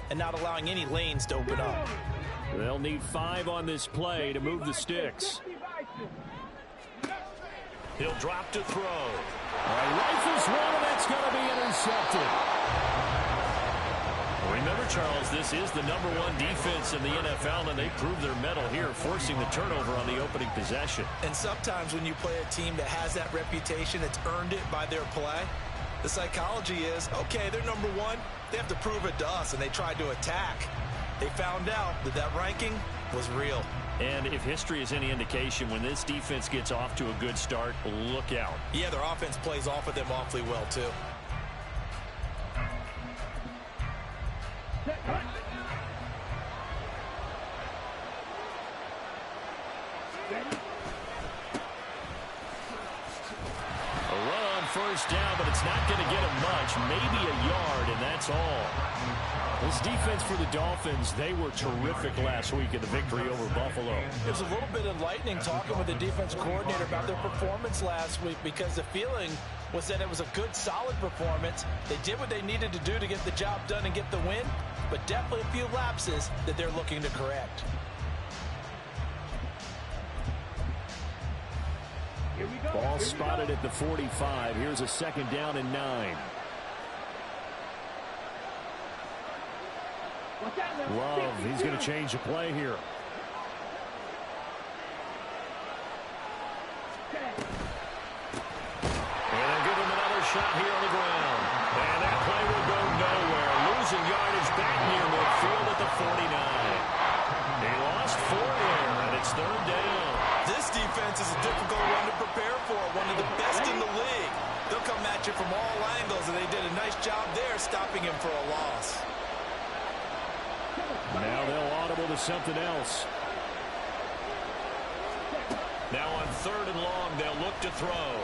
and not allowing any lanes to open up. They'll need 5 on this play to move the sticks. He'll drop to throw. Rifles one, and that's going to be intercepted. Remember, Charles, this is the #1 defense in the NFL, and they proved their mettle here, forcing the turnover on the opening possession. And sometimes when you play a team that has that reputation, it's earned it by their play. The psychology is, okay, they're #1. They have to prove it to us, and they tried to attack. They found out that that ranking was real. And if history is any indication, when this defense gets off to a good start, look out. Yeah, their offense plays off of them awfully well, too. A run, first down, but it's not going to get him much. Maybe a yard, and that's all. This defense for the Dolphins, they were terrific last week in the victory over Buffalo. It was a little bit enlightening talking with the defense coordinator about their performance last week, because the feeling was that it was a good, solid performance. They did what they needed to do to get the job done and get the win, but definitely a few lapses that they're looking to correct. Ball spotted at the 45. Here's a 2nd down and 9. Love, he's going to change the play here. And they'll give him another shot here on the ground. And that play will go nowhere. Losing yardage back near midfield at the 49. They lost 4 there, and it's 3rd down. This defense is a difficult one to prepare for, one of the best in the league. They'll come at you from all angles, and they did a nice job there stopping him for a loss. Now they'll audible to something else. Now on 3rd and long, they'll look to throw.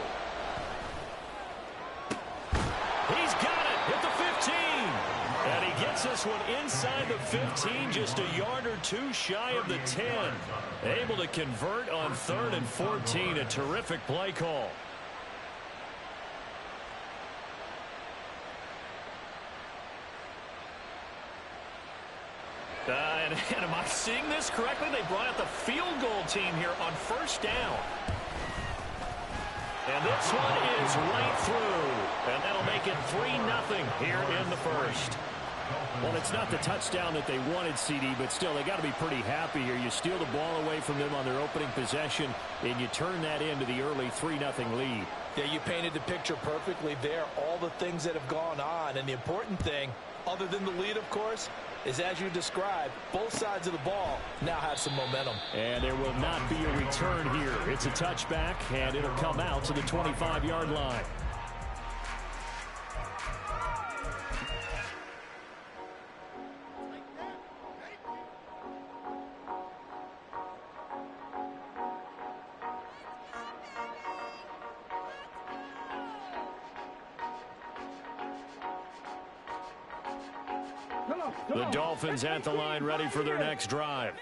He's got it at the 15. And he gets this one inside the 15, just a yard or 2 shy of the 10. Able to convert on 3rd and 14. A terrific play call. And am I seeing this correctly? They brought out the field goal team here on 1st down. And this one is right through. And that'll make it 3-0 here in the 1st. Well, it's not the touchdown that they wanted, CD, but still, they got to be pretty happy here. You steal the ball away from them on their opening possession, and you turn that into the early 3-0 lead. Yeah, you painted the picture perfectly there. All the things that have gone on, and the important thing, other than the lead, of course, is, as you described, both sides of the ball now have some momentum. And there will not be a return here. It's a touchback, and it'll come out to the 25-yard line. The Dolphins at the line, ready for their next drive.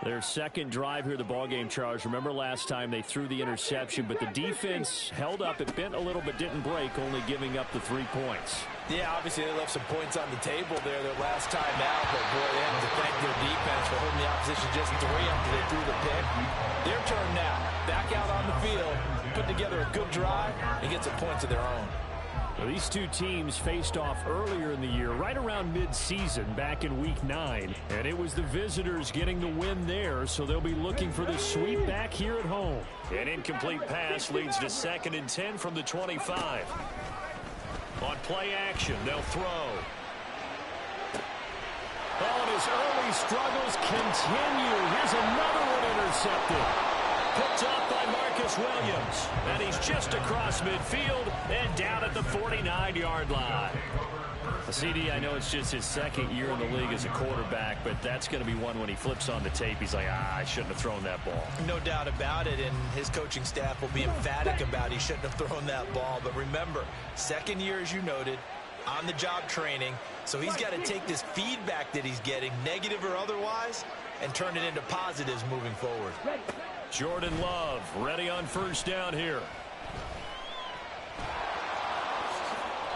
Their 2nd drive here, the ballgame, Charles. Remember last time they threw the interception, but the defense held up. It bent a little but didn't break, only giving up the 3 points. Yeah, obviously they left some points on the table there their last time out, but boy, they have to thank their defense for holding the opposition just 3 after they threw the pick. Their turn now. Back out on the field, put together a good drive, and get some points of their own. Well, these two teams faced off earlier in the year, right around mid-season, back in Week 9. And it was the visitors getting the win there, so they'll be looking for the sweep back here at home. An incomplete pass leads to 2nd and 10 from the 25. On play action, they'll throw. Oh, and his early struggles continue. Here's another one intercepted. Picked up by Marcus Williams. And he's just across midfield and down at the 49-yard line. CD, I know it's just his 2nd year in the league as a quarterback, but that's going to be one when he flips on the tape. He's like, I shouldn't have thrown that ball. No doubt about it, and his coaching staff will be emphatic about he shouldn't have thrown that ball. But remember, 2nd year, as you noted, on-the-job training, so he's got to take this feedback that he's getting, negative or otherwise, and turn it into positives moving forward. Jordan Love ready on 1st down here.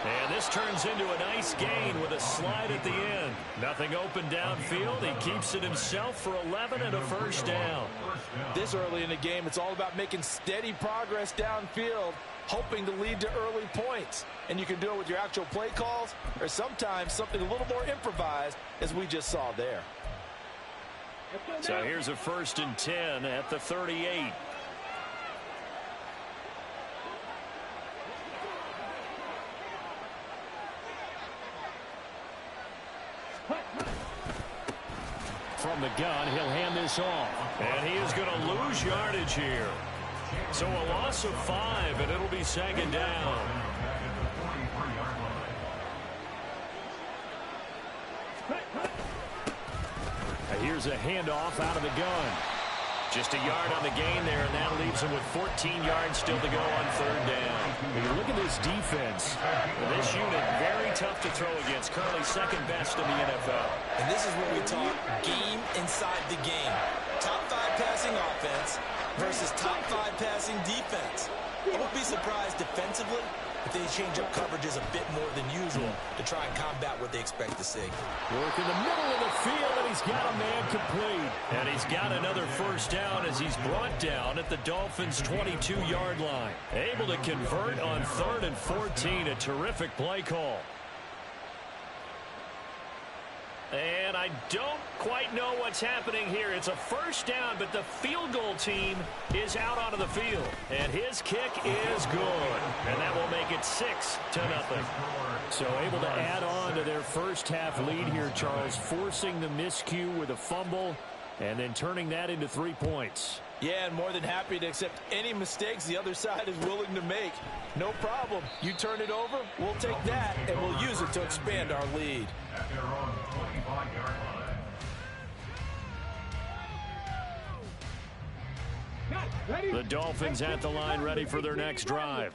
And this turns into a nice gain with a slide at the end. Nothing open downfield. He keeps it himself for 11 and a first down. This early in the game, it's all about making steady progress downfield, hoping to lead to early points. And you can do it with your actual play calls or sometimes something a little more improvised, as we just saw there. So here's a 1st and 10 at the 38. From the gun, he'll hand this off. And he is going to lose yardage here. So a loss of 5, and it'll be 2nd down. Here's a handoff out of the gun. Just a yard on the gain there, and that leaves him with 14 yards still to go on 3rd down. When you look at this defense, this unit very tough to throw against, currently 2nd best in the NFL. And this is what we talk game inside the game. Top 5 passing offense versus top 5 passing defense. I won't be surprised defensively if they change up coverages a bit more than usual to try and combat what they expect to see. Work in the middle of the field, and he's got a man complete. And he's got another 1st down as he's brought down at the Dolphins' 22-yard line. Able to convert on 3rd and 14, a terrific play call. And I don't quite know what's happening here. It's a 1st down, but the field goal team is out onto the field. And his kick is good. And that will make it 6-0. So able to add on to their first half lead here, Charles, forcing the miscue with a fumble and then turning that into 3 points. Yeah, and more than happy to accept any mistakes the other side is willing to make. No problem. You turn it over, we'll take that, and we'll use it to expand our lead. The Dolphins at the line, ready for their next drive.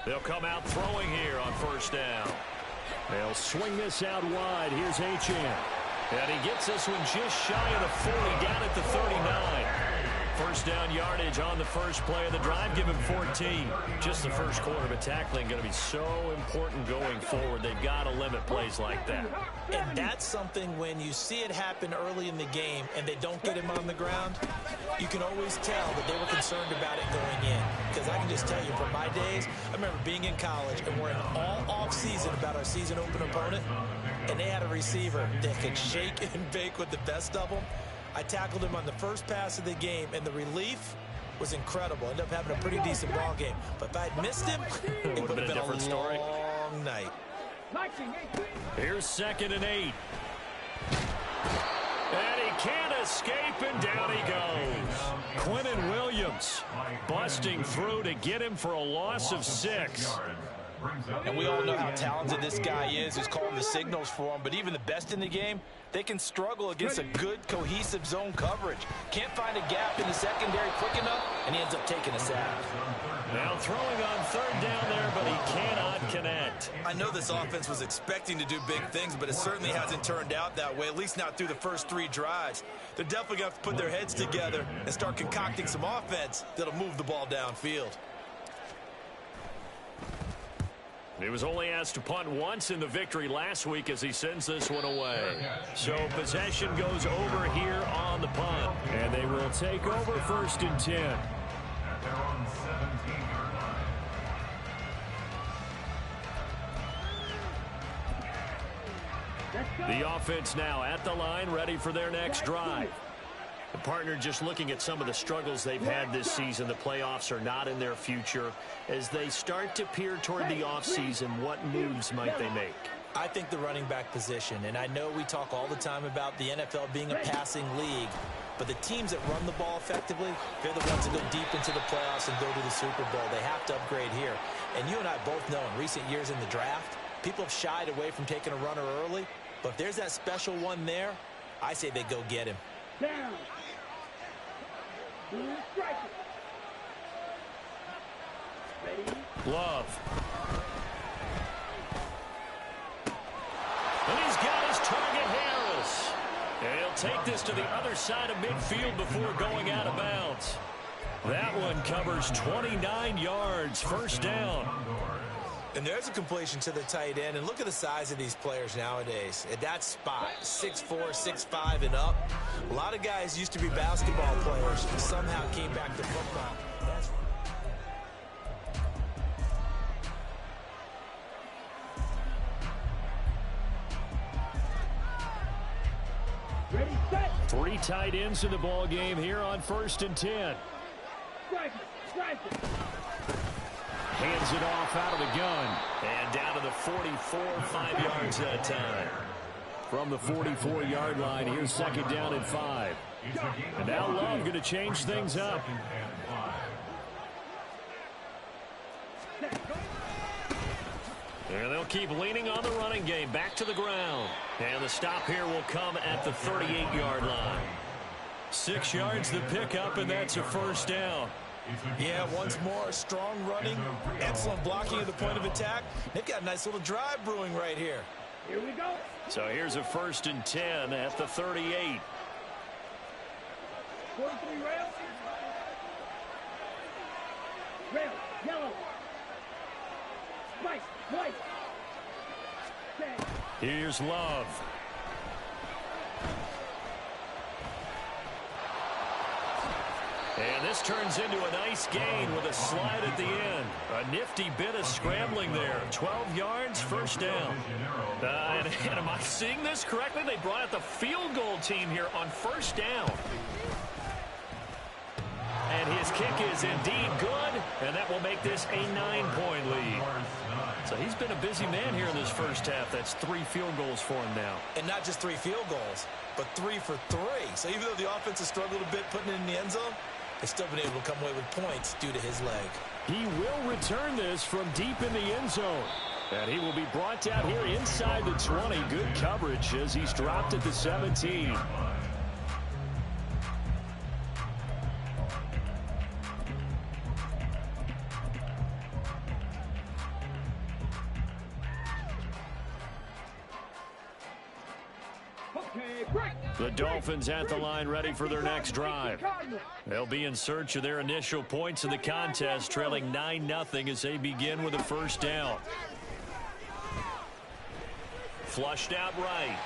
They'll come out throwing here on 1st down. They'll swing this out wide. Here's Achane. And he gets this one just shy of the 40, down at the 39. 1st down yardage on the first play of the drive. Give him 14. Just the first quarter, but tackling going to be so important going forward. They've got to limit plays like that. And that's something when you see it happen early in the game and they don't get him on the ground, you can always tell that they were concerned about it going in. Because I can just tell you from my days, I remember being in college and worrying all off-season about our season opener opponent, and they had a receiver that could shake and bake with the best of them. I tackled him on the first pass of the game, and the relief was incredible. Ended up having a pretty decent ball game. But if I had missed him, it would have been a different story. Long night. Here's 2nd and 8. And he can't escape, and down he goes. Quinnen Williams busting through to get him for a loss of 6. And we all know how talented this guy is, who's calling the signals for him. But even the best in the game, they can struggle against a good, cohesive zone coverage. Can't find a gap in the secondary quick enough, and he ends up taking a sack. Now throwing on 3rd down there, but he cannot connect. I know this offense was expecting to do big things, but it certainly hasn't turned out that way, at least not through the first 3 drives. They're definitely going to have to put their heads together and start concocting some offense that'll move the ball downfield. He was only asked to punt once in the victory last week as he sends this one away. So possession goes over here on the punt. And they will take over 1st and 10. The offense now at the line, ready for their next drive. The partner just looking at some of the struggles they've had this season. The playoffs are not in their future. As they start to peer toward the offseason, what moves might they make? I think the running back position, and I know we talk all the time about the NFL being a passing league, but the teams that run the ball effectively, they're the ones that go deep into the playoffs and go to the Super Bowl. They have to upgrade here. And you and I both know in recent years in the draft, people have shied away from taking a runner early, but if there's that special one there, I say they go get him. Down. Love. And he's got his target, Harris. And he'll take this to the other side of midfield before going out of bounds. That one covers 29 yards, first down. And there's a completion to the tight end. And look at the size of these players nowadays. At that spot, 6'4", 6'5", and up. A lot of guys used to be basketball players and somehow came back to football. That's 3 tight ends in the ball game here on 1st and 10. Hands it off out of the gun. And down to the 44, 5 yards that time. From the 44-yard line, here's 2nd down and 5. And now Love going to change things up. And they'll keep leaning on the running game. Back to the ground. And the stop here will come at the 38-yard line. 6 yards the pickup, and that's a first down. Yeah, once more, strong running, excellent blocking at the point of attack. They've got a nice little drive brewing right here. Here we go. So here's a 1st and 10 at the 38. 43 rail. Rail, yellow. White, white. Here's Love. And this turns into a nice gain with a slide at the end. A nifty bit of scrambling there. 12 yards, first down. And am I seeing this correctly? They brought out the field goal team here on first down. And his kick is indeed good, and that will make this a 9-point lead. So he's been a busy man here in this first half. That's 3 field goals for him now. And not just 3 field goals, but 3 for 3. So even though the offense has struggled a bit putting it in the end zone, they've still been able to come away with points due to his leg. He will return this from deep in the end zone. And he will be brought down here inside the 20. Good coverage as he's dropped at the 17. The Dolphins at the line, ready for their next drive. They'll be in search of their initial points in the contest, trailing 9-0 as they begin with a first down. Flushed out right.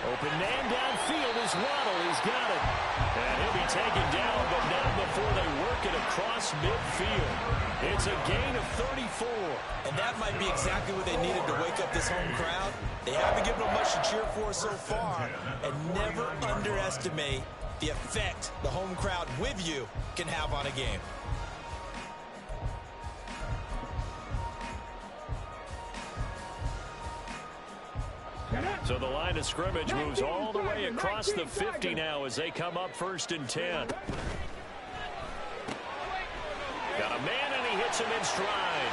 Open man downfield is Waddle. He's got it. And he'll be taken down, but not before they work it across midfield. It's a gain of 34. And that might be exactly what they needed to wake up this home crowd. They haven't given them much to cheer for so far. And never underestimate the effect the home crowd with you can have on a game. So the line of scrimmage moves all the way across the 50 now as they come up 1st and 10. Got a man, and he hits him in stride.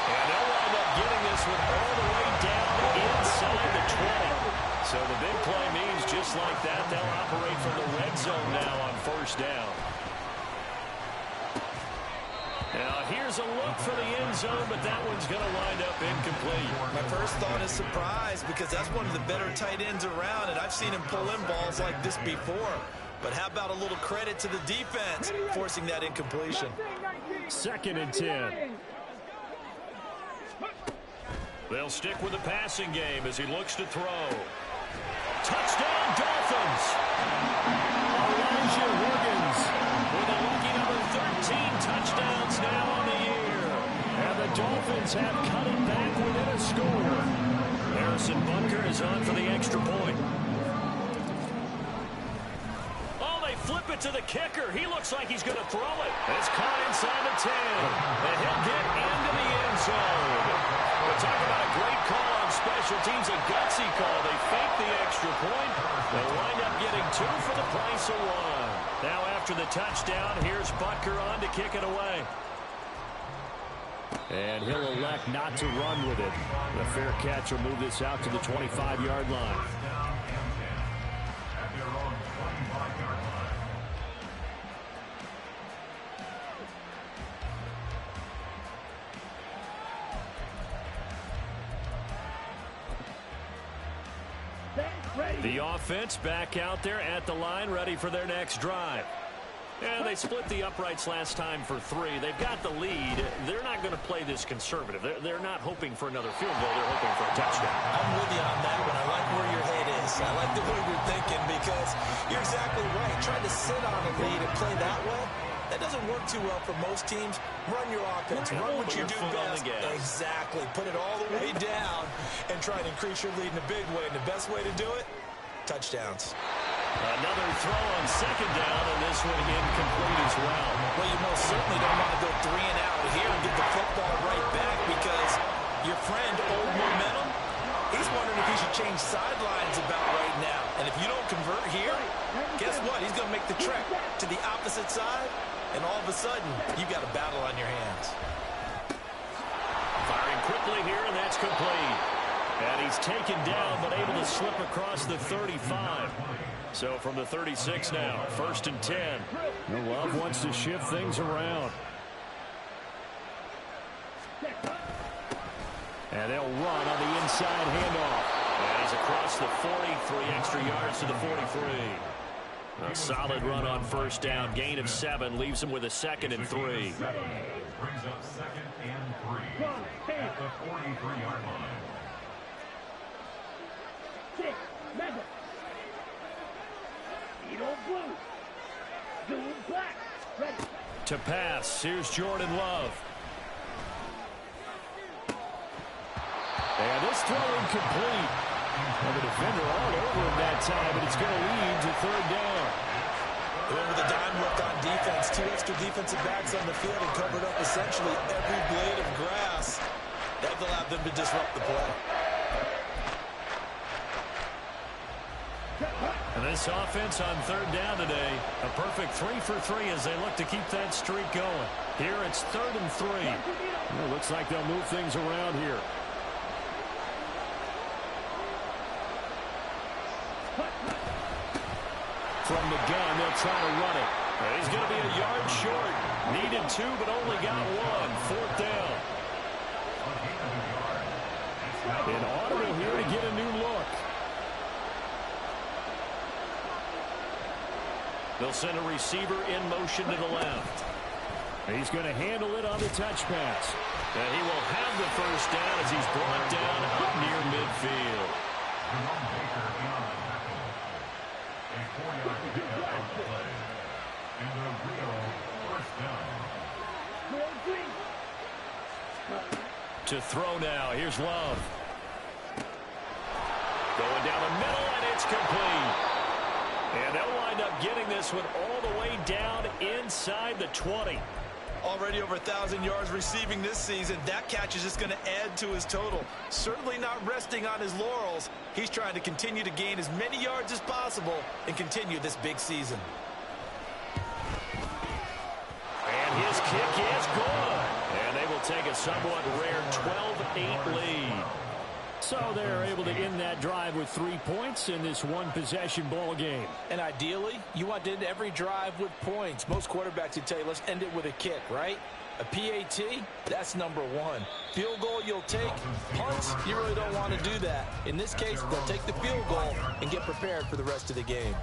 And they'll wind up getting this one all the way down inside the 20. So the big play means just like that, they'll operate from the red zone now on first down. Now here's a look for the end zone, but that one's going to wind up incomplete. My first thought is surprise, because that's one of the better tight ends around, and I've seen him pull in balls like this before. But how about a little credit to the defense forcing that incompletion? 2nd and 10. They'll stick with the passing game as he looks to throw. Touchdown, Dolphins! Elijah Higgins with a lucky number 13 touchdowns now on the year. And the Dolphins have cut it back within a score. Harrison Butker is on for the extra point. Oh, they flip it to the kicker. He looks like he's going to throw it. It's caught inside the 10. And he'll get into the end zone. We're talking about a great call on special teams, a gutsy call. They fake the extra point. They wind up getting 2 for the price of 1. Now after the touchdown, here's Butker on to kick it away. And he'll elect not to run with it. The fair catch will move this out to the 25-yard line. The offense back out there at the line, ready for their next drive. And they split the uprights last time for 3. They've got the lead. They're not going to play this conservative. They're not hoping for another field goal. They're hoping for a touchdown. I'm with you on that one. I like where your head is. I like the way you're thinking because you're exactly right. Trying to sit on a lead and play that way, that doesn't work too well for most teams. Run your offense. Run what you do best. Exactly. Put it all the way down and try and increase your lead in a big way. And the best way to do it, touchdowns. Another throw on second down, and this one incomplete as well. Well, you most certainly don't want to go 3 and out here and get the football right back because your friend, Old Momentum, he's wondering if he should change sidelines about right now. And if you don't convert here, guess what? He's going to make the trek to the opposite side, and all of a sudden, you've got a battle on your hands. Firing quickly here, and that's complete. And he's taken down, but able to slip across the 35. So from the 36 now, 1st and 10. Love wants to shift things around. And they'll run on the inside handoff. And he's across the 40, 3 extra yards to the 43. A solid run on 1st down, gain of 7, leaves him with a 2nd and 3. Brings up 2nd and 3 at the 43-yard line. To pass, here's Jordan Love. And this throw incomplete. And the defender all over him that time, but it's going to lead to 3rd down. With the dime look on defense, 2 extra defensive backs on the field and covered up essentially every blade of grass. That allowed them to disrupt the play. And this offense on 3rd down today, a perfect 3 for 3 as they look to keep that streak going. Here it's 3rd and 3. It looks like they'll move things around here. From the gun, they'll try to run it. And he's going to be a yard short. Needed 2, but only got 1. 4th down. An audible here to get a new look. They'll send a receiver in motion to the left. He's going to handle it on the touch pass. And he will have the 1st down as he's brought down up near midfield. A 4-yard pickup on the play. And a real 1st down. To throw now. Here's Love. Going down the middle, and it's complete. And they'll wind up getting this one all the way down inside the 20. Already over 1,000 yards receiving this season. That catch is just going to add to his total. Certainly not resting on his laurels. He's trying to continue to gain as many yards as possible and continue this big season. And his kick is good. And they will take a somewhat rare 12-8 lead. So they're able to end that drive with 3 points in this one-possession ball game. And ideally, you want to end every drive with points. Most quarterbacks would tell you, let's end it with a kick, right? A PAT, that's number 1. Field goal you'll take. Punts, you really don't want to do that. In this case, they'll take the field goal and get prepared for the rest of the game.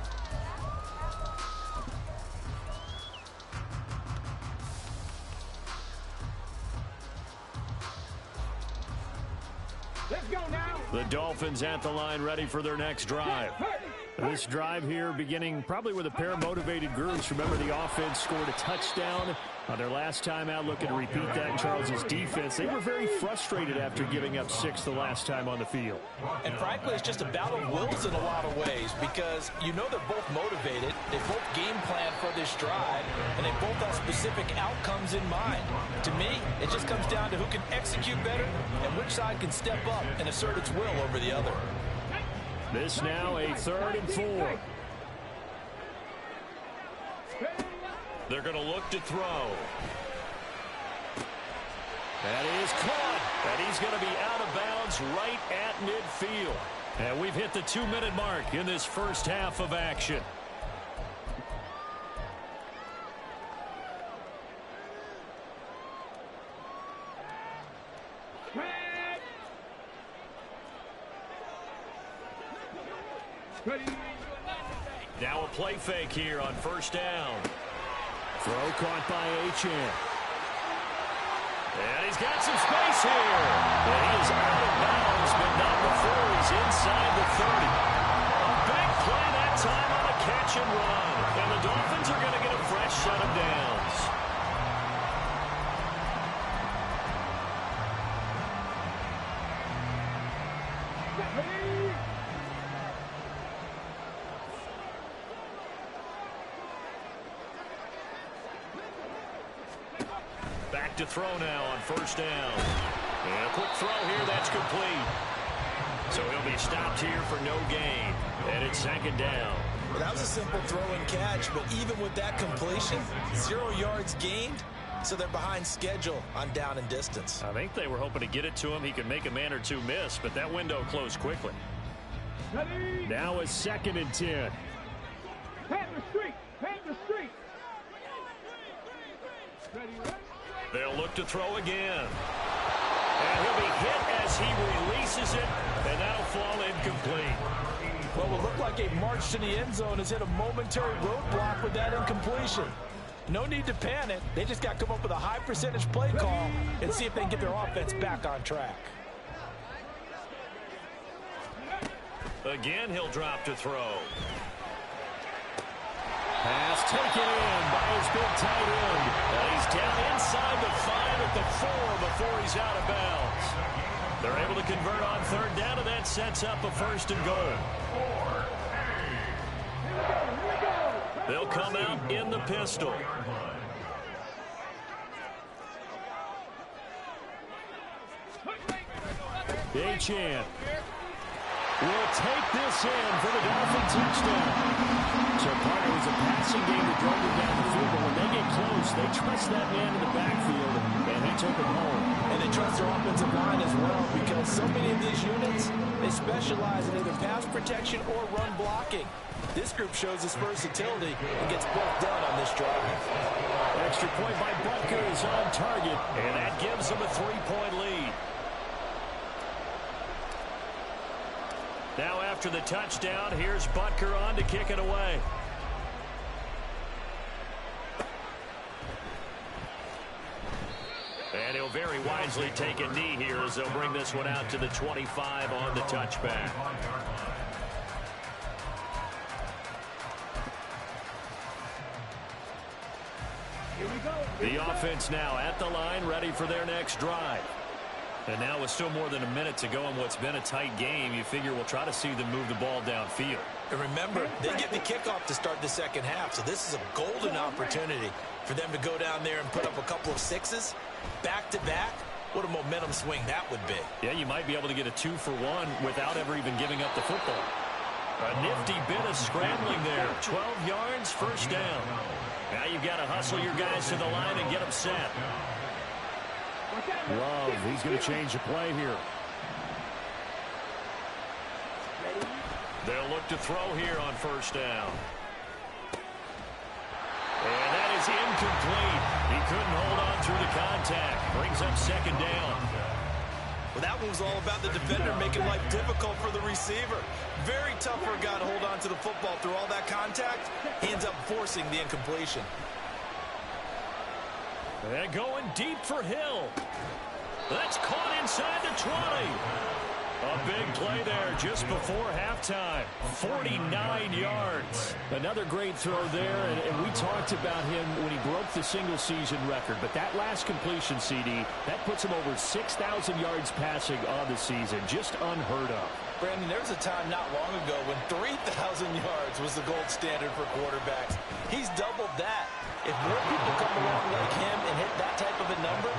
Let's go now. The Dolphins at the line ready for their next drive. This drive here beginning probably with a pair of motivated groups. Remember, the offense scored a touchdown on their last time out. Looking to repeat that in Charles's defense. They were very frustrated after giving up 6 the last time on the field. And frankly, it's just a battle of wills in a lot of ways because you know they're both motivated. They both game plan for this drive, and they both have specific outcomes in mind. To me, it just comes down to who can execute better and which side can step up and assert its will over the other. This now a 3rd and 4. They're going to look to throw. That is caught. And he's going to be out of bounds right at midfield. And we've hit the 2-minute mark in this first half of action. Now a play fake here on 1st down. Throw caught by Achane. And he's got some space here. And he is out of bounds, but not before he's inside the 30. A big play that time on a catch and run. And the Dolphins are going to get a fresh set of downs. Back to throw now on first down. And a quick throw here, that's complete. So he'll be stopped here for no gain. And it's second down. Well, that was a simple throw and catch, but even with that completion, 0 yards gained, so they're behind schedule on down and distance. I think they were hoping to get it to him. He could make a man or two miss, but that window closed quickly. Now it's 2nd and 10. Panther Street! Panther Street! They'll look to throw again. And he'll be hit as he releases it, and that'll fall incomplete. Well, it looked like a march to the end zone has hit a momentary roadblock with that incompletion. No need to panic. They just got to come up with a high percentage play call and see if they can get their offense back on track. Again, he'll drop to throw. Pass taken in by his big tight end. And he's down inside the 5 at the 4 before he's out of bounds. They're able to convert on third down, and that sets up a 1st and goal. They'll come out in the pistol. Achane will take this in for the Dolphin touchdown. So part of it was a passing game that drove him down the field, but when they get close, they trust that man in the backfield, and he took him home. And they trust their offensive line as well, because so many of these units, they specialize in either pass protection or run blocking. This group shows its versatility and gets both done on this drive. Extra point by Butker is on target, and that gives them a 3-point lead. Now after the touchdown, here's Butker on to kick it away. And he'll very wisely take a knee here as they'll bring this one out to the 25 on the touchback. The offense now at the line, ready for their next drive. And now with still more than a minute to go in what's been a tight game, you figure we'll try to see them move the ball downfield. And remember, they get the kickoff to start the second half, so this is a golden opportunity for them to go down there and put up a couple of sixes back-to-back. What a momentum swing that would be. Yeah, you might be able to get a 2-for-1 without ever even giving up the football. A nifty bit of scrambling there. 12 yards, first down. Now you've got to hustle your guys to the line and get them set. Love, he's going to change the play here. They'll look to throw here on first down. And that is incomplete. He couldn't hold on through the contact. Brings up second down. Well, that one was all about the defender making life difficult for the receiver. Very tough for a guy to hold on to the football through all that contact. He ends up forcing the incompletion. And going deep for Hill. That's caught inside the 20. A big play there just before halftime. 49 yards. Another great throw there, and we talked about him when he broke the single-season record. But that last completion, CD, that puts him over 6,000 yards passing on the season. Just unheard of. Brandon, there was a time not long ago when 3,000 yards was the gold standard for quarterbacks. He's doubled that. If more people come along like him and hit that type of a number,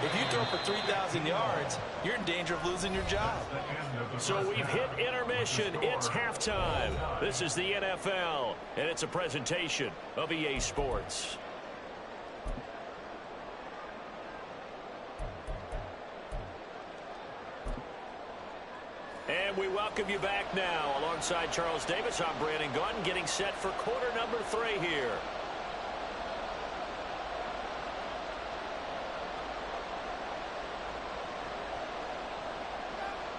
if you throw for 3,000 yards, you're in danger of losing your job. So we've hit intermission. It's halftime. This is the NFL, and it's a presentation of EA Sports. And we welcome you back now. Alongside Charles Davis, I'm Brandon Gunn, getting set for quarter number 3 here.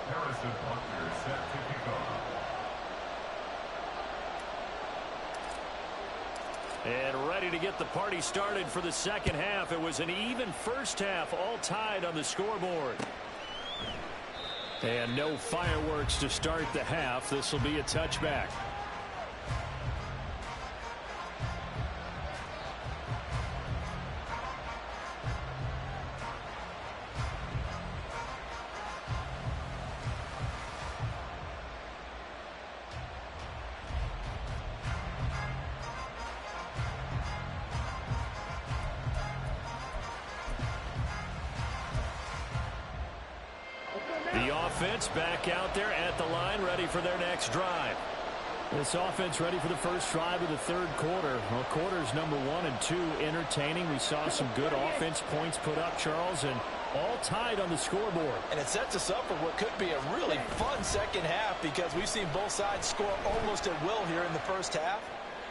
Harrison Butker set to kick off. And ready to get the party started for the second half. It was an even first half, all tied on the scoreboard. And no fireworks to start the half. This will be a touchback. Offense back out there at the line, ready for their next drive. This offense ready for the first drive of the third quarter. Well, quarters number 1 and 2 entertaining. We saw some good offense points put up, Charles, and all tied on the scoreboard. And it sets us up for what could be a really fun second half because we've seen both sides score almost at will here in the first half.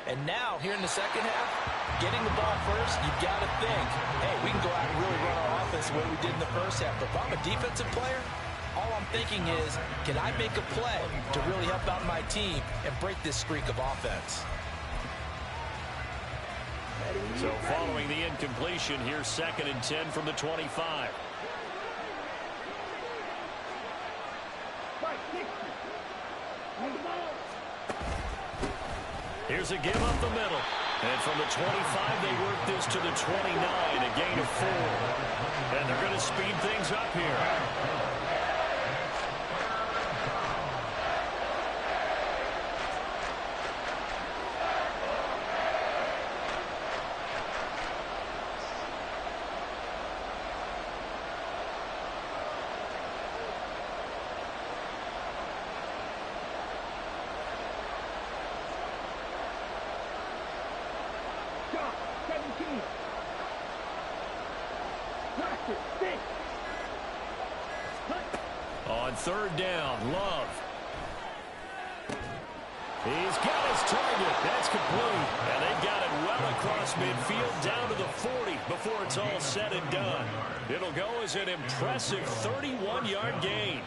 And now, here in the second half, getting the ball first, you've got to think, hey, we can go out and really run our offense the way we did in the first half. But if I'm a defensive player, all I'm thinking is, can I make a play to really help out my team and break this streak of offense? So following the incompletion, here's 2nd and 10 from the 25. Here's a give up the middle. And from the 25, they work this to the 29, a gain of 4. And they're going to speed things up here. On 3rd down, Love. He's got his target. That's complete. And they got it well across midfield down to the 40 before it's all said and done. It'll go as an impressive 31-yard gain.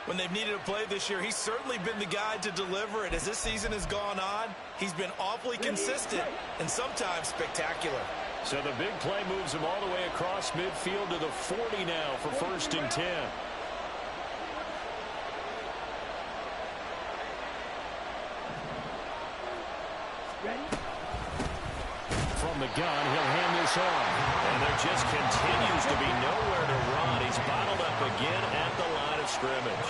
When they've needed a play this year, he's certainly been the guy to deliver it. As this season has gone on, he's been awfully consistent and sometimes spectacular. So the big play moves him all the way across midfield to the 40 now for 1st and 10. From the gun, he'll hand this off. And there just continues to be nowhere to run. He's bottled up again at the line of scrimmage.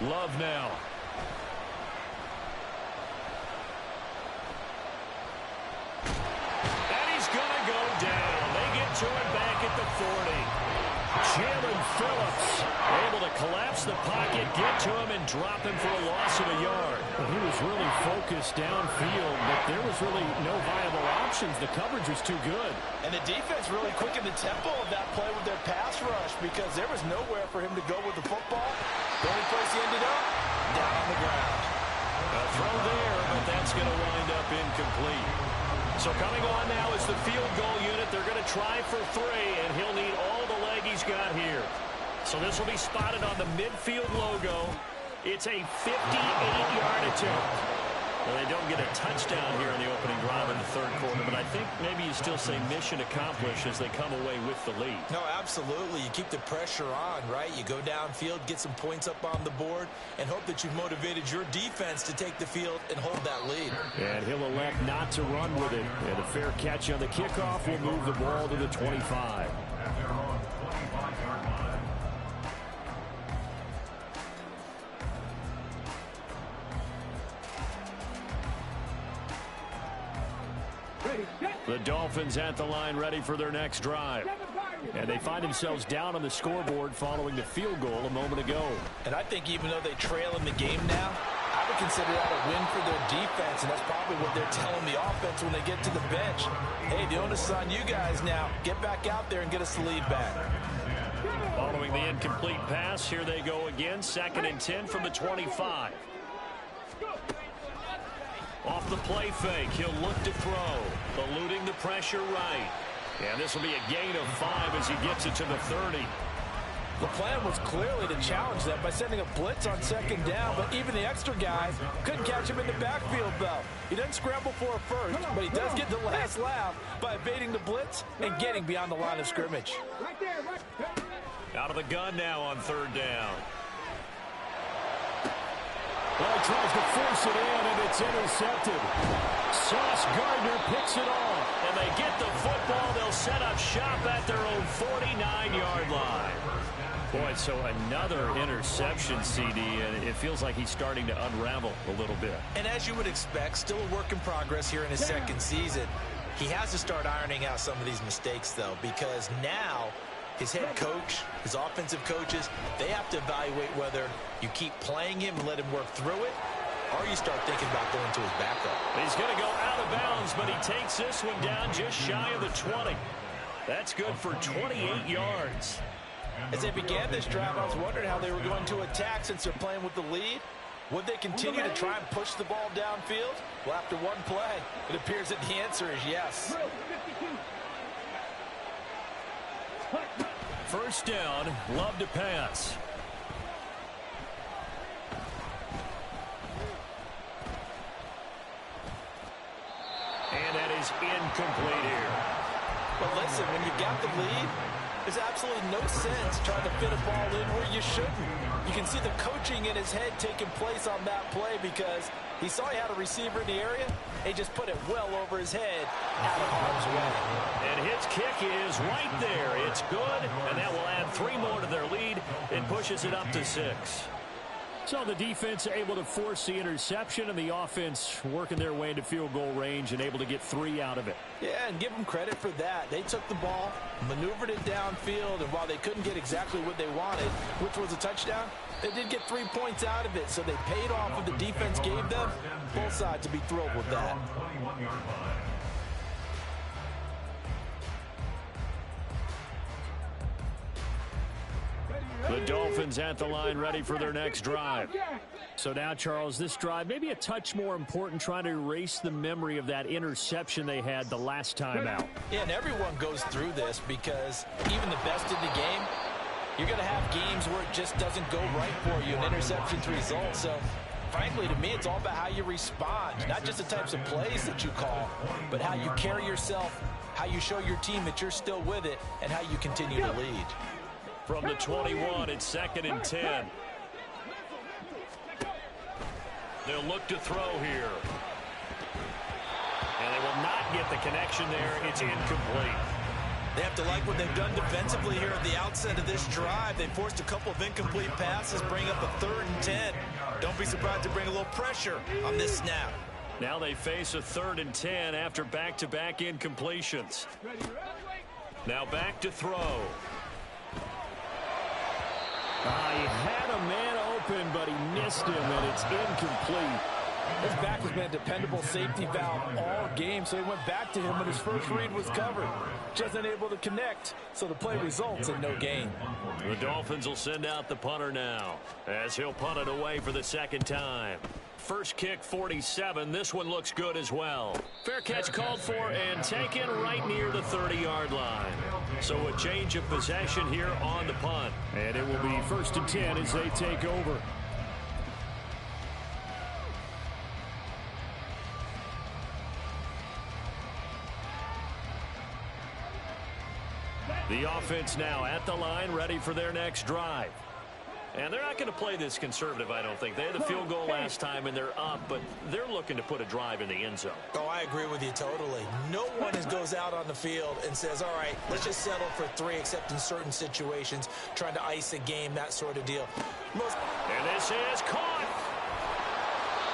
Love now. And he's going to go down. They get to him back at the 40. Jalen Phillips able to collapse the pocket, get to him, and drop him for a loss of a yard. Well, he was really focused downfield, but there was really no viable options. The coverage was too good. And the defense really quickened the tempo of that play with their pass rush because there was nowhere for him to go with the football. The only place he ended up, down on the ground. A throw there, but that's going to wind up incomplete. So coming on now is the field goal unit. They're going to try for 3, and he'll need all the leg he's got here. So this will be spotted on the midfield logo. It's a 58-yard attempt. Well, they don't get a touchdown here in the opening drive in the third quarter, but I think maybe you still say mission accomplished as they come away with the lead. No, absolutely. You keep the pressure on, right? You go downfield, get some points up on the board, and hope that you've motivated your defense to take the field and hold that lead. And he'll elect not to run with it. And a fair catch on the kickoff will move the ball to the 25. The Dolphins at the line ready for their next drive. And they find themselves down on the scoreboard following the field goal a moment ago. And I think even though they trail in the game now, I would consider that a win for their defense, and that's probably what they're telling the offense when they get to the bench. Hey, the onus is on you guys now. Get back out there and get us the lead back. Following the incomplete pass, here they go again. 2nd and 10 from the 25. Off the play fake, he'll look to throw, eluding the pressure right. And this will be a gain of 5 as he gets it to the 30. The plan was clearly to challenge them by sending a blitz on second down, but even the extra guys couldn't catch him in the backfield, though. He doesn't scramble for a first, but he does get the last laugh by evading the blitz and getting beyond the line of scrimmage. Right there, right there. Out of the gun now on third down. Well, he tries to force it in, and it's intercepted. Sauce Gardner picks it off. And they get the football. They'll set up shop at their own 49-yard line. Boy, so another interception, CD, and it feels like he's starting to unravel a little bit. And as you would expect, still a work in progress here in his second season. He has to start ironing out some of these mistakes, though, because now his head coach, his offensive coaches, they have to evaluate whether you keep playing him and let him work through it, or you start thinking about going to his backup. He's going to go out of bounds, but he takes this one down just shy of the 20. That's good for 28 yards. As they began this drive, I was wondering how they were going to attack since they're playing with the lead. Would they continue to try and push the ball downfield? Well, after one play, it appears that the answer is yes. First down, love to pass. And that is incomplete here. But listen, when you've got the lead, there's absolutely no sense trying to fit a ball in where you shouldn't. You can see the coaching in his head taking place on that play because he saw he had a receiver in the area. He just put it well over his head out of harm's way. And his kick is right there. It's good, and that will add 3 more to their lead. It pushes it up to 6. So the defense able to force the interception, and the offense working their way into field goal range and able to get 3 out of it. Yeah, and give them credit for that. They took the ball, maneuvered it downfield, and while they couldn't get exactly what they wanted, which was a touchdown, they did get 3 points out of it, so they paid off what the defense gave them. Both sides to be thrilled with that. The Dolphins at the line ready for their next drive. So now, Charles, this drive maybe a touch more important, trying to erase the memory of that interception they had the last time out. Yeah, and everyone goes through this because even the best in the game, you're going to have games where it just doesn't go right for you, and interceptions result. So, frankly, to me, it's all about how you respond, not just the types of plays that you call, but how you carry yourself, how you show your team that you're still with it, and how you continue to lead. From the 21, it's 2nd and 10. They'll look to throw here. And they will not get the connection there. It's incomplete. They have to like what they've done defensively here at the outset of this drive. They forced a couple of incomplete passes, bring up a 3rd and 10. Don't be surprised to bring a little pressure on this snap. Now they face a 3rd and 10 after back-to-back incompletions. Now back to throw. He had a man open, but he missed him, and it's incomplete. His back has been a dependable safety valve all game, so he went back to him when his first read was covered. Just unable to connect, so the play results in no gain. The Dolphins will send out the punter now, as he'll punt it away for the 2nd time. First kick, 47. This one looks good as well. Fair catch called for and taken right near the 30-yard line. So a change of possession here on the punt. And it will be 1st and 10 as they take over. The offense now at the line, ready for their next drive. And they're not going to play this conservative, I don't think. They had the field goal last time, and they're up, but they're looking to put a drive in the end zone. Oh, I agree with you totally. No one goes out on the field and says, all right, let's just settle for 3, except in certain situations, trying to ice a game, that sort of deal. And this is caught.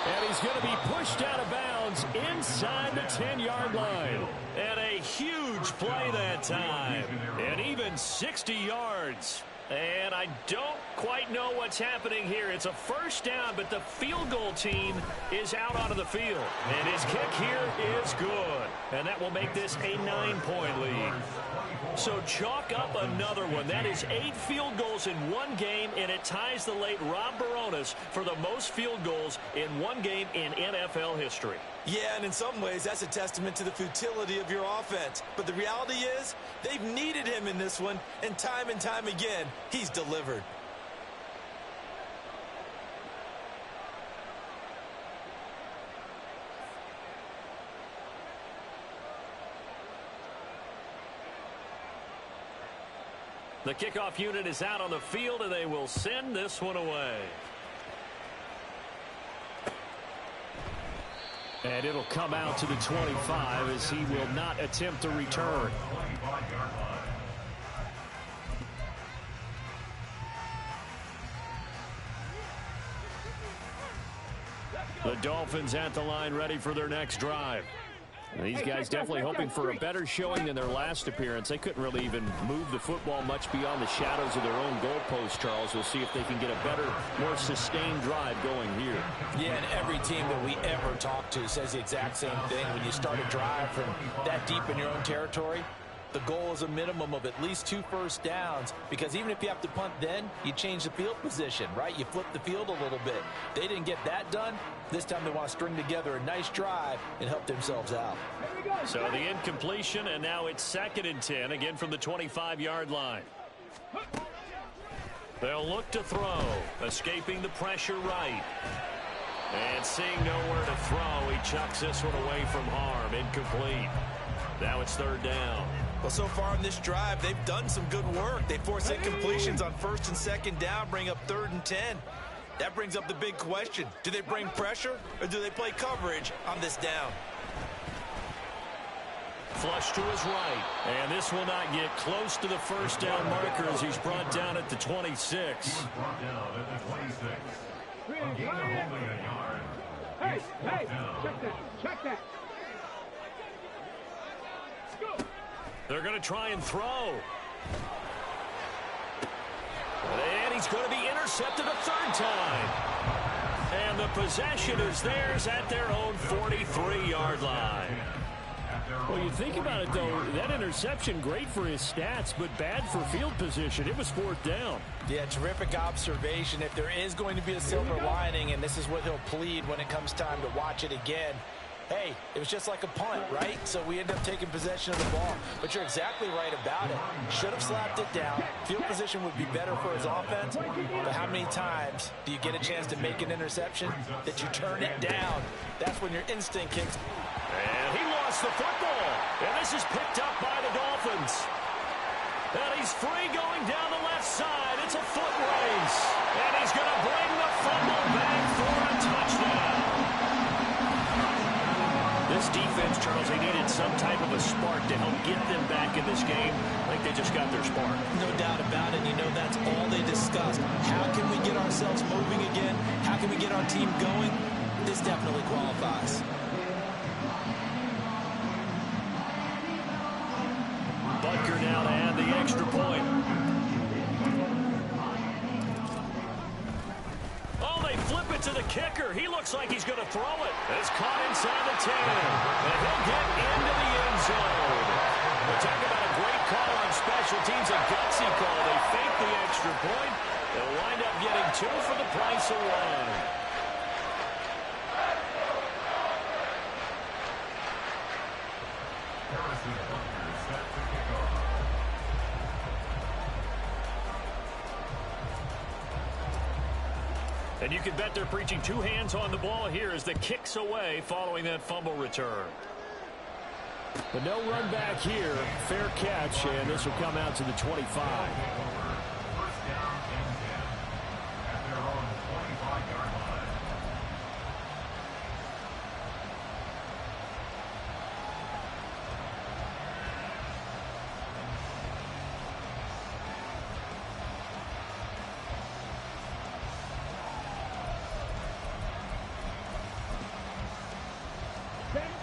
And he's going to be pushed out of bounds inside the 10-yard line. And a huge play that time. And even 60 yards. And I don't quite know what's happening here. It's a first down, but the field goal team is out onto the field. And his kick here is good. And that will make this a 9-point lead. So chalk up another one. That is 8 field goals in one game, and it ties the late Rob Baronis for the most field goals in one game in NFL history. Yeah, and in some ways, that's a testament to the futility of your offense. But the reality is, they've needed him in this one, and time again, he's delivered. The kickoff unit is out on the field, and they will send this one away. And it'll come out to the 25 as he will not attempt to return. The Dolphins at the line ready for their next drive. These guys definitely hoping for a better showing than their last appearance. They couldn't really even move the football much beyond the shadows of their own goalpost, Charles. We'll see if they can get a better, more sustained drive going here. Yeah, and every team that we ever talk to says the exact same thing. When you start a drive from that deep in your own territory, the goal is a minimum of at least 2 first downs, because even if you have to punt then, you change the field position, right? You flip the field a little bit. They didn't get that done. This time they want to string together a nice drive and help themselves out. So the incompletion, and now it's 2nd and 10, again from the 25-yard line. They'll look to throw, escaping the pressure right. And seeing nowhere to throw, he chucks this one away from harm, incomplete. Now it's 3rd down. Well, so far in this drive, they've done some good work. They force incompletions on 1st and 2nd down, bring up 3rd and 10. That brings up the big question. Do they bring pressure, or do they play coverage on this down? Flush to his right. And this will not get close to the 1st down marker as he's brought down at the 26. Brought down at the 26. A gain of only a yard. Hey, check that. They're going to try and throw. And he's going to be intercepted a 3rd time. And the possession is theirs at their own 43-yard line. Well, you think about it, though, that interception, great for his stats, but bad for field position. It was 4th down. Yeah, terrific observation. If there is going to be a silver lining, and this is what he'll plead when it comes time to watch it again, hey, it was just like a punt, right? So we end up taking possession of the ball. But you're exactly right about it. Should have slapped it down. Field position would be better for his offense. But how many times do you get a chance to make an interception that you turn it down? That's when your instinct kicks. And he lost the football. And this is picked up by the Dolphins. And he's free going down the left side. It's a foot race. And he's going to bring the fumble back for a touchdown. This defense, Charles, they needed some type of a spark to help get them back in this game. I think they just got their spark. No doubt about it. You know, that's all they discussed. How can we get ourselves moving again? How can we get our team going? This definitely qualifies. Butker now to add the extra point. Oh, they flip it to the kicker. He looks like he's going to throw it. It's caught inside the 10. And he'll get into the end zone. We're talking about a great call on special teams, a gutsy call. They fake the extra point. They'll wind up getting 2 for the price of 1. And you can bet they're preaching 2 hands on the ball here as the kick's away following that fumble return. But no run back here. Fair catch, and this will come out to the 25. First down and 10 at their own 25-yard line.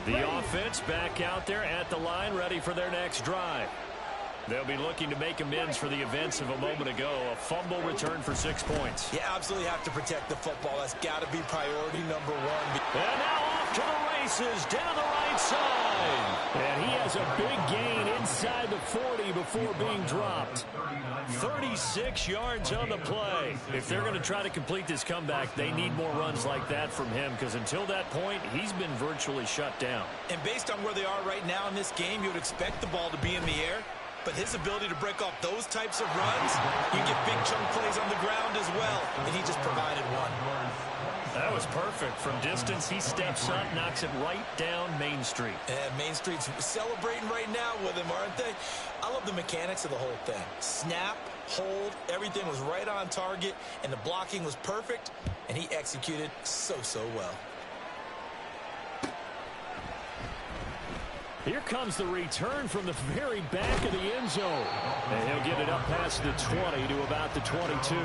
The offense back out there at the line, ready for their next drive. They'll be looking to make amends for the events of a moment ago. A fumble return for 6 points. You absolutely have to protect the football. That's got to be priority number 1. And now off to the races, down the right side. And he has a big gain inside the 40 before being dropped. 36 yards on the play. If they're going to try to complete this comeback, they need more runs like that from him, because until that point, he's been virtually shut down. And based on where they are right now in this game, you would expect the ball to be in the air. But his ability to break off those types of runs, you get big chunk plays on the ground as well. And he just provided one. That was perfect. From distance, he steps up, knocks it right down Main Street. And Main Street's celebrating right now with him, aren't they? I love the mechanics of the whole thing. Snap, hold, everything was right on target, and the blocking was perfect, and he executed so well. Here comes the return from the very back of the end zone. And he'll get it up past the 20 to about the 22.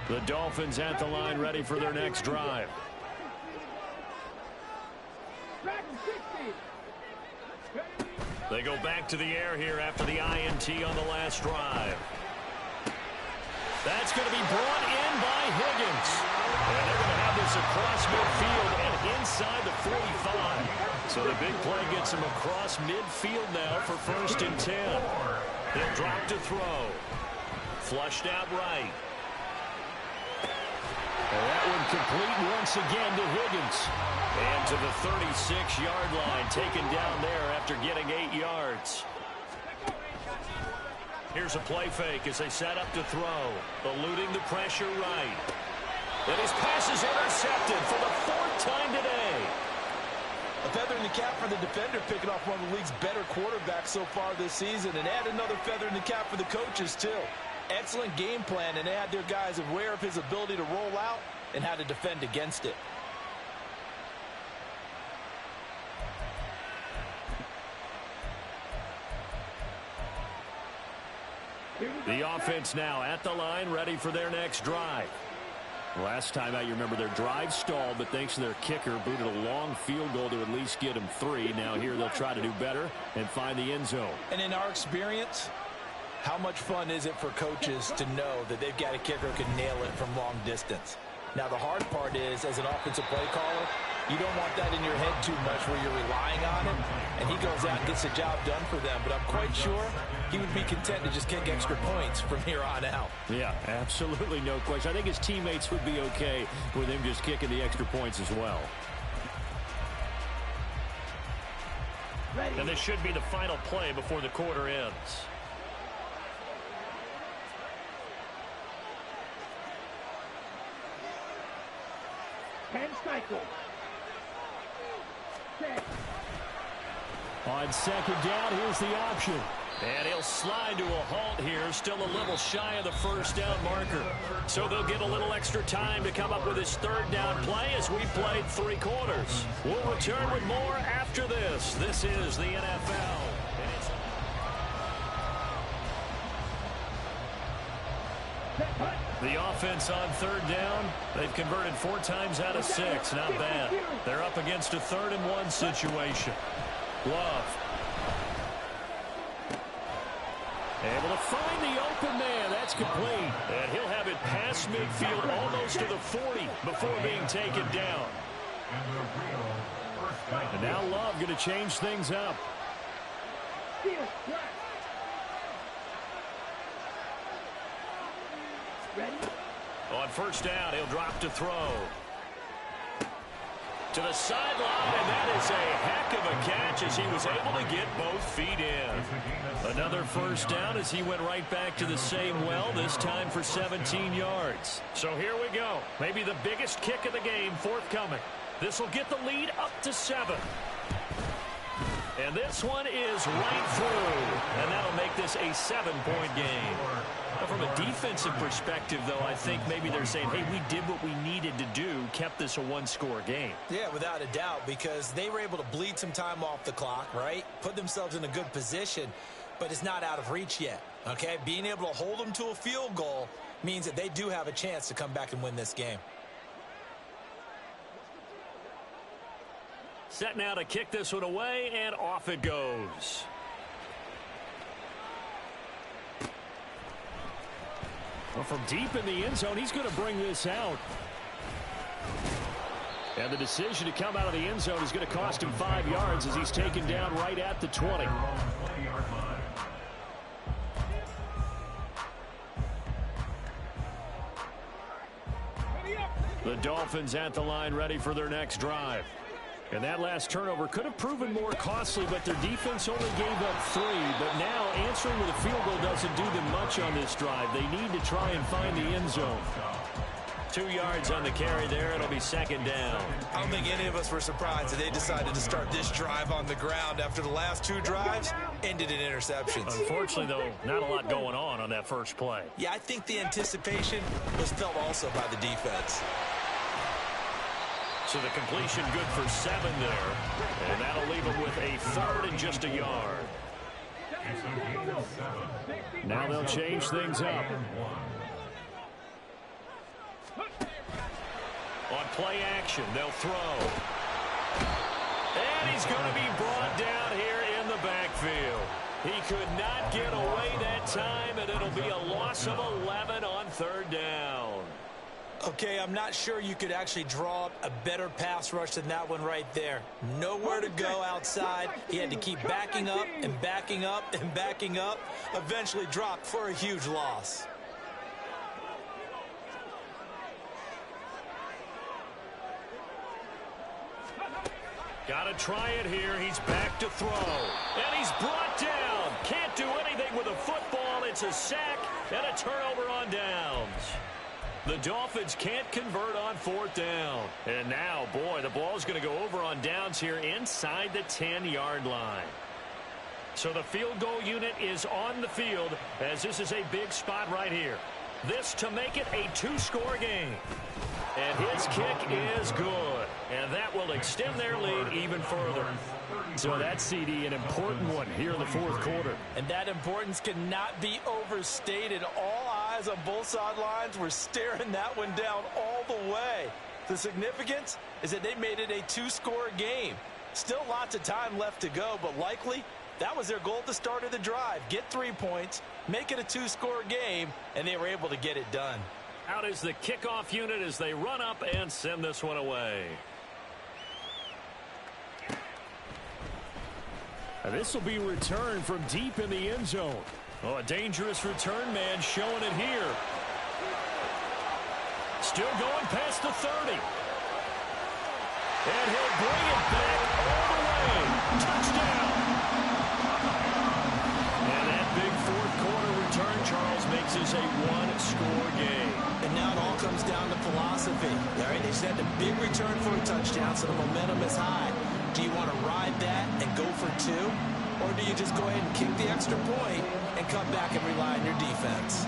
The Dolphins at the line, ready for their next drive. They go back to the air here after the INT on the last drive. That's going to be brought in by Higgins. And they're going to have this across midfield and inside the 45. So the big play gets him across midfield now for 1st and 10. He'll drop to throw. Flushed out right. That one complete once again to Higgins. And to the 36-yard line, taken down there after getting 8 yards. Here's a play fake as they set up to throw. Eluding the pressure right. And his pass is intercepted for the 4th time today. A feather in the cap for the defender, picking off one of the league's better quarterbacks so far this season. And add another feather in the cap for the coaches, too. Excellent game plan, and they had their guys aware of his ability to roll out and how to defend against it. The offense now at the line, ready for their next drive. Last time out, you remember their drive stalled, but thanks to their kicker, booted a long field goal to at least get them 3. Now here they'll try to do better and find the end zone. And in our experience, how much fun is it for coaches to know that they've got a kicker who can nail it from long distance? Now, the hard part is, as an offensive play caller, you don't want that in your head too much where you're relying on him, and he goes out and gets the job done for them. But I'm quite sure he would be content to just kick extra points from here on out. Yeah, absolutely no question. I think his teammates would be okay with him just kicking the extra points as well. And this should be the final play before the quarter ends. On 2nd down, here's the option. And he'll slide to a halt here, still a little shy of the 1st down marker. So they'll get a little extra time to come up with his 3rd down play as we played 3 quarters. We'll return with more after this. This is the NFL. The offense on 3rd down, they've converted 4 times out of 6. Not bad. They're up against a 3rd and 1 situation. Love. Able to find the open man. That's complete. And he'll have it past midfield almost to the 40 before being taken down. And now Love going to change things up. On 1st down, he'll drop to throw. To the sideline, and that is a heck of a catch as he was able to get both feet in. Another 1st down as he went right back to the same well, this time for 17 yards. So here we go. Maybe the biggest kick of the game forthcoming. This will get the lead up to 7. And this one is right through. And that'll make this a 7-point game. Now, from a defensive perspective, though, I think maybe they're saying, hey, we did what we needed to do, kept this a 1-score game. Yeah, without a doubt, because they were able to bleed some time off the clock, right? Put themselves in a good position, but it's not out of reach yet, okay? Being able to hold them to a field goal means that they do have a chance to come back and win this game. Set now to kick this one away, and off it goes. Well, from deep in the end zone, he's going to bring this out. And the decision to come out of the end zone is going to cost him 5 yards as he's taken down right at the 20. The Dolphins at the line ready for their next drive. And that last turnover could have proven more costly, but their defense only gave up 3. But now answering with a field goal doesn't do them much on this drive. They need to try and find the end zone. 2 yards on the carry there. It'll be second down. I don't think any of us were surprised that they decided to start this drive on the ground after the last 2 drives ended in interceptions. Unfortunately, though, not a lot going on that first play. Yeah, I think the anticipation was felt also by the defense. So the completion good for 7 there. And that'll leave them with a 3rd and just a yard. Now they'll change things up. On play action, they'll throw. And he's going to be brought down here in the backfield. He could not get away that time, and it'll be a loss of 11 on 3rd down. Okay, I'm not sure you could actually draw up a better pass rush than that one right there. Nowhere to go outside. He had to keep backing up and backing up and backing up. Eventually dropped for a huge loss. Got to try it here. He's back to throw. And he's brought down. Can't do anything with a football. It's a sack and a turnover on downs. The Dolphins can't convert on 4th down. And now, boy, the ball's going to go over on downs here inside the 10-yard line. So the field goal unit is on the field as this is a big spot right here. This to make it a 2-score game. And his kick is good. And that will extend their lead even further. So that CD, an important one here in the 4th quarter. And that importance cannot be overstated. All eyes on both sidelines were staring that one down all the way. The significance is that they made it a 2-score game. Still lots of time left to go, but likely that was their goal at the start of the drive. Get 3 points, make it a 2-score game, and they were able to get it done. Out is the kickoff unit as they run up and send this one away. This will be returned from deep in the end zone. Oh, a dangerous return man showing it here. Still going past the 30. And he'll bring it back all the way. Touchdown. And that big 4th quarter return, Charles, makes this a 1-score game. And now it all comes down to philosophy. All right, they just had a big return for a touchdown, so the momentum is high. Do you want to ride that and go for 2? Or do you just go ahead and kick the extra point and come back and rely on your defense?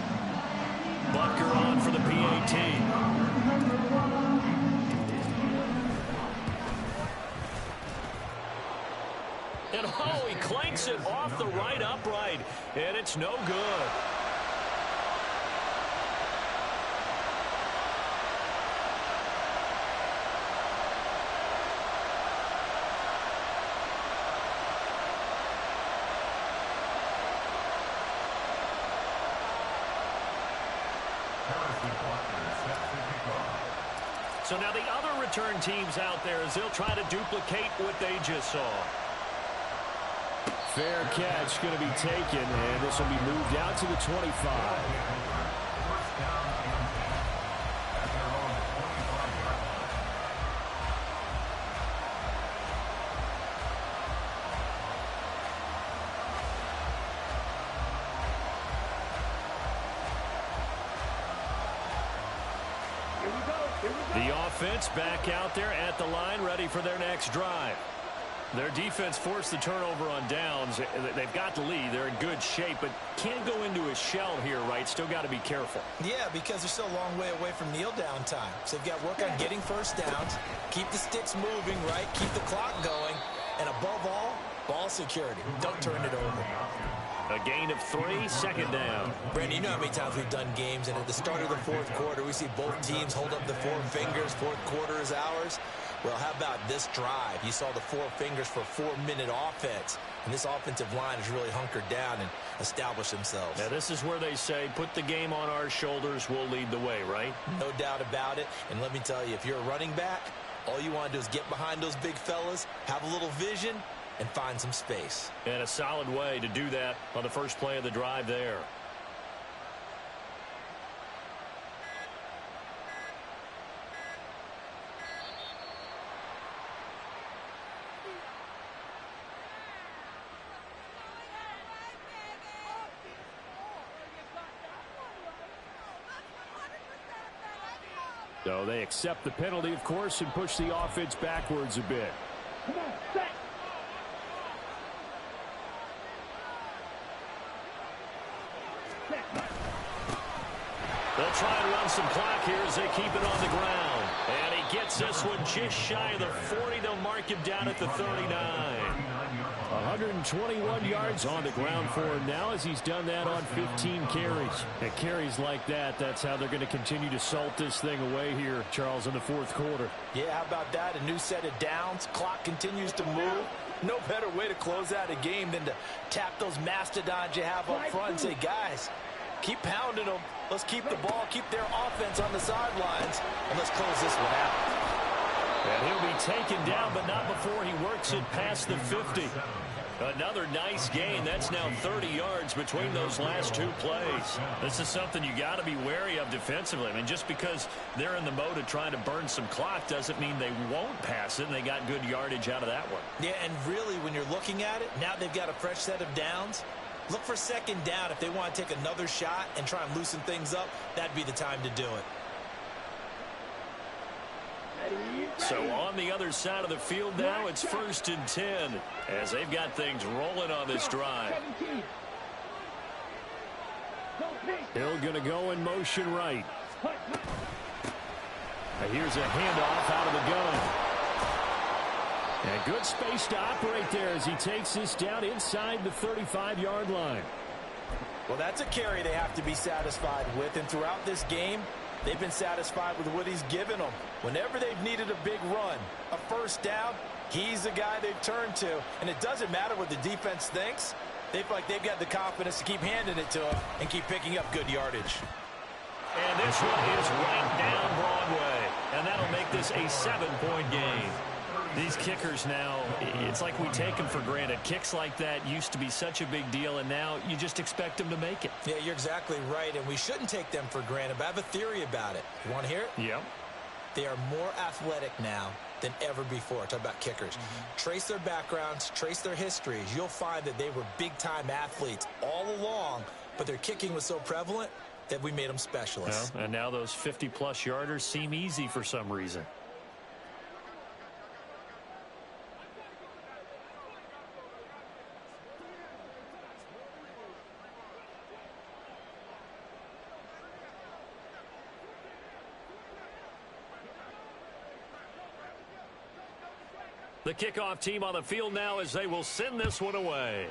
Butker on for the PAT. And oh, he clanks it off the right upright. And it's no good. So now the other return teams out there as they'll try to duplicate what they just saw. Fair catch going to be taken, and this will be moved out to the 25. The offense back out there at the line, ready for their next drive. Their defense forced the turnover on downs. They've got the lead. They're in good shape, but can't go into a shell here, right? Still got to be careful. Yeah, because they're still a long way away from kneel down time. So they've got to work on getting first downs, keep the sticks moving, right? Keep the clock going, and above all, ball security. Don't turn it over. A gain of 3, second down. Brandon, you know how many times we've done games, and at the start of the 4th quarter, we see both teams hold up the 4 fingers, 4th quarter is ours. Well, how about this drive? You saw the four fingers for 4-minute offense, and this offensive line has really hunkered down and established themselves. Now, this is where they say, put the game on our shoulders, we'll lead the way, right? No doubt about it. And let me tell you, if you're a running back, all you want to do is get behind those big fellas, have a little vision, and find some space. And a solid way to do that on the first play of the drive there. So they accept the penalty, of course, and push the offense backwards a bit. Come on, set. They'll try and run some clock here as they keep it on the ground. And he gets this one just shy of the 40. They'll mark him down at the 39. 121 yards on the ground for him now as he's done that on 15 carries. And carries like that, that's how they're going to continue to salt this thing away here, Charles, in the fourth quarter. Yeah, how about that? A new set of downs. Clock continues to move. No better way to close out a game than to tap those mastodons you have up front and say, guys, keep pounding them. Let's keep the ball, keep their offense on the sidelines, and let's close this one out. And he'll be taken down, but not before he works it past the 50. Another nice gain. That's now 30 yards between those last two plays. This is something you got to be wary of defensively. I mean, just because they're in the mode of trying to burn some clock doesn't mean they won't pass it, and they got good yardage out of that one. Yeah, and really, when you're looking at it, now they've got a fresh set of downs. Look for second down. If they want to take another shot and try and loosen things up, that'd be the time to do it. So on the other side of the field now, it's 1st and 10 as they've got things rolling on this drive. Hill going to go in motion right. Here's a handoff out of the gun. And good space to operate there as he takes this down inside the 35-yard line. Well, that's a carry they have to be satisfied with, and throughout this game, they've been satisfied with what he's given them. Whenever they've needed a big run, a first down, he's the guy they've turned to. And it doesn't matter what the defense thinks. They feel like they've got the confidence to keep handing it to him and keep picking up good yardage. And this one is right down Broadway. And that'll make this a 7-point game. These kickers now, it's like we take them for granted. Kicks like that used to be such a big deal, and now you just expect them to make it. Yeah, you're exactly right, and we shouldn't take them for granted, but I have a theory about it. You want to hear it? Yep. They are more athletic now than ever before. Talk about kickers. Trace their backgrounds, trace their histories. You'll find that they were big-time athletes all along, but their kicking was so prevalent that we made them specialists. Well, and now those 50-plus yarders seem easy for some reason. The kickoff team on the field now as they will send this one away.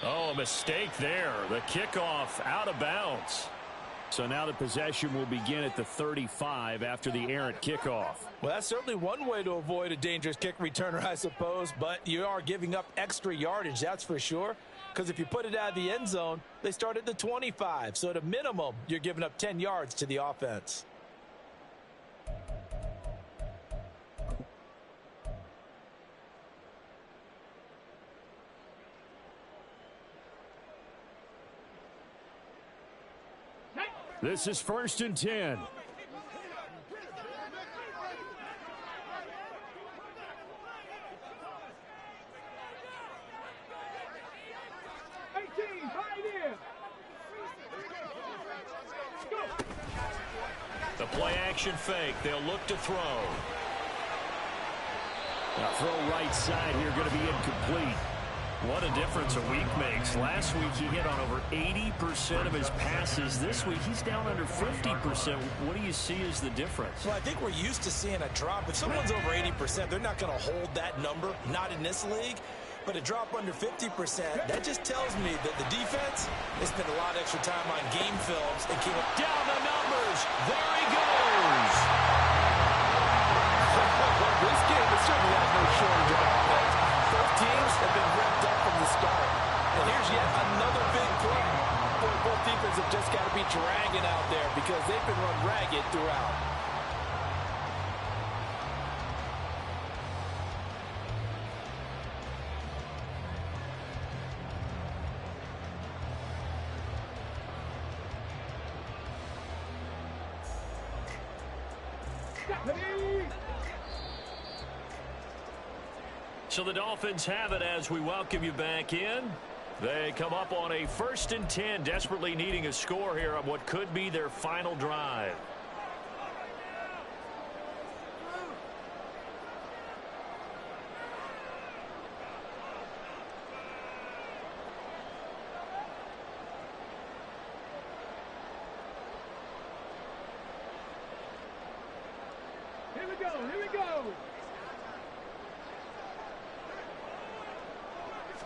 Oh, a mistake there. The kickoff out of bounds. So now the possession will begin at the 35 after the errant kickoff. Well, that's certainly one way to avoid a dangerous kick returner, I suppose, but you are giving up extra yardage, that's for sure, because if you put it out of the end zone, they start at the 25. So at a minimum, you're giving up 10 yards to the offense. This is 1st and 10. The play action fake. They'll look to throw. Now throw right side here going to be incomplete. What a difference a week makes. Last week he hit on over 80% of his passes. This week he's down under 50%. What do you see as the difference? Well, I think we're used to seeing a drop. If someone's over 80%, they're not going to hold that number, not in this league. But a drop under 50%, that just tells me that the defense has spent a lot of extra time on game films and came up down the numbers. There he goes. certainly has no shortage of offense. Both teams have been revved up from the start. And here's yet another big play. Both defenses have just got to be dragging out there because they've been run ragged throughout. So the Dolphins have it as we welcome you back in. They come up on a 1st and 10, desperately needing a score here on what could be their final drive. Here we go, here we go.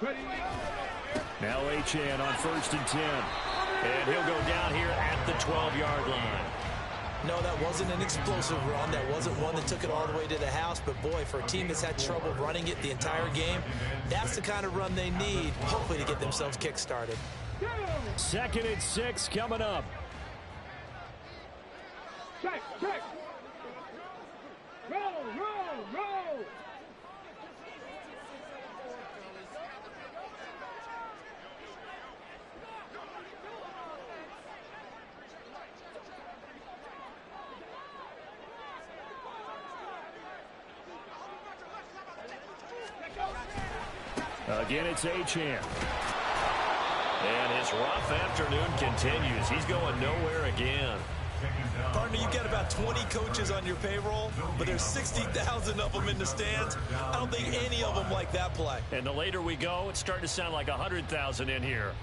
Ready. Now Achane on 1st and 10. And he'll go down here at the 12-yard line. No, that wasn't an explosive run. That wasn't one that took it all the way to the house. But, boy, for a team that's had trouble running it the entire game, that's the kind of run they need, hopefully, to get themselves kick-started. 2nd and 6 coming up. Check, check. Roll, roll, roll. Again, it's Achane. And his rough afternoon continues. He's going nowhere again. Partner, you've got about 20 coaches on your payroll, but there's 60,000 of them in the stands. I don't think any of them like that play. And the later we go, it's starting to sound like 100,000 in here.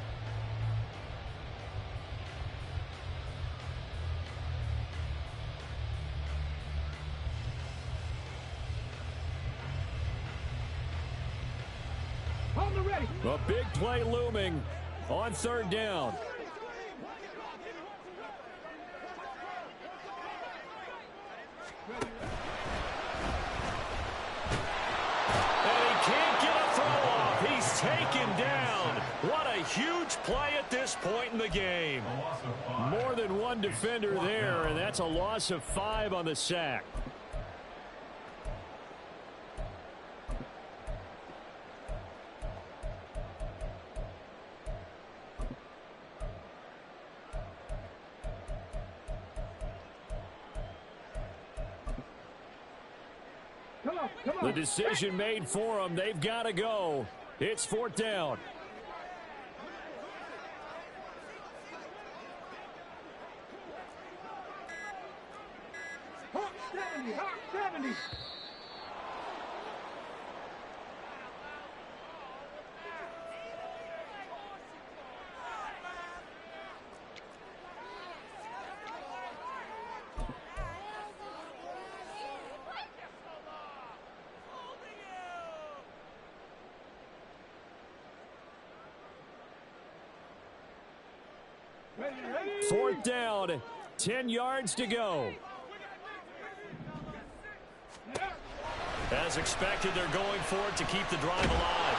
A big play looming on 3rd down. And he can't get a throw off. He's taken down. What a huge play at this point in the game. More than one defender there, and that's a loss of 5 on the sack. The decision made for them. They've got to go. It's 4th down. Hawk 70, Hawk 70. Fourth down, 10 yards to go. As expected, they're going for it to keep the drive alive.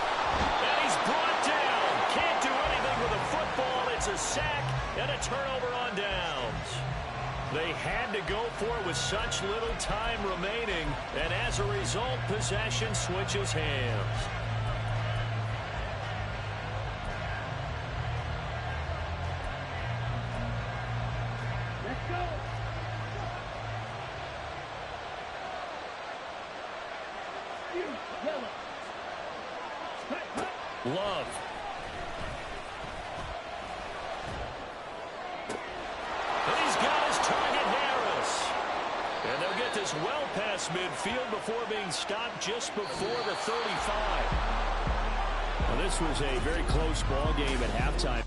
And he's brought down. Can't do anything with a football. It's a sack and a turnover on downs. They had to go for it with such little time remaining, and as a result, possession switches hands. Love. And he's got his target, Harris. And they'll get this well past midfield before being stopped just before the 35. Well, this was a very close ball game at halftime.